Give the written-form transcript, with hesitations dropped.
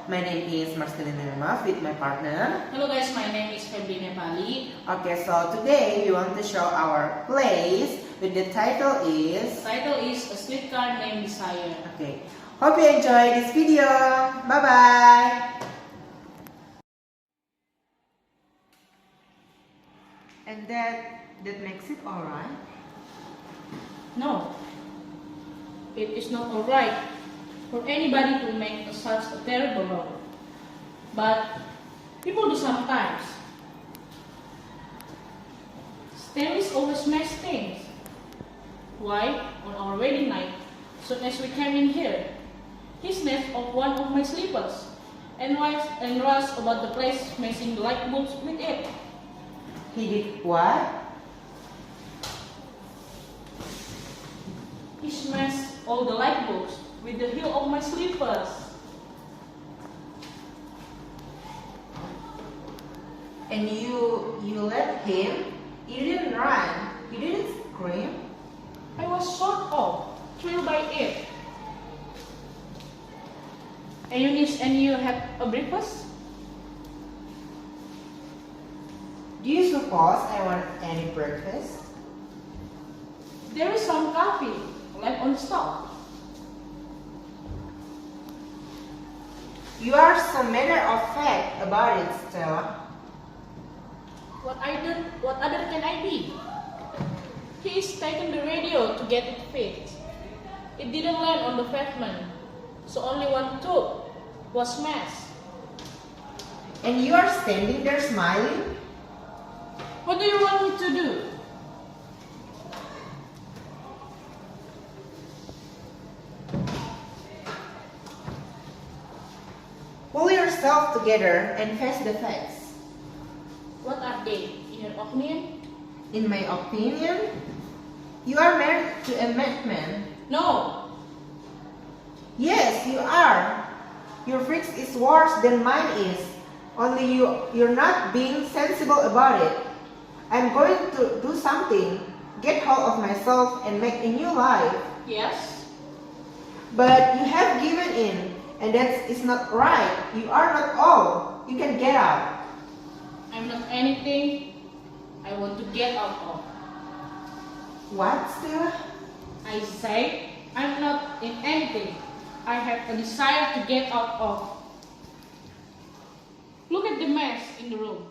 My name is Marchelino Wemaf with my partner. Hello guys, my name is Febline Pali. Okay, so today we want to show our plays with the title is... The title is A Streetcar Named Desire. Okay, hope you enjoy this video. Bye-bye. And that makes it alright? No, it is not alright for anybody to make such a terrible wrong. But people do sometimes. Stanley's always mess things. Why? On our wedding night, soon as we came in here, he sniffed off one of my slippers and rushed about the place, messing the light bulbs with it. He did what? He smashed all the light bulbs with the heel of my slippers. And you let him? You didn't run. You didn't scream. I was sort of thrilled by it. And you had a breakfast? Do you suppose I want any breakfast? There is some coffee left on the stove. You are so matter of fact about it, Stella. What other can I be? He is taking the radio to get it fixed. It didn't land on the pavement, so only one tube was smashed. And you are standing there smiling? What do you want me to do? Pull yourself together and face the facts. What are they, in your opinion? In my opinion, you are married to a madman. No. Yes, you are. Your fix is worse than mine is. Only you're not being sensible about it. I'm going to do something, get hold of myself and make a new life. Yes. But you have given in, and that is not right. You are not all. You can get out. I'm not anything I want to get out of. What, Stella? I say I'm not in anything I have a desire to get out of. Look at the mess in the room.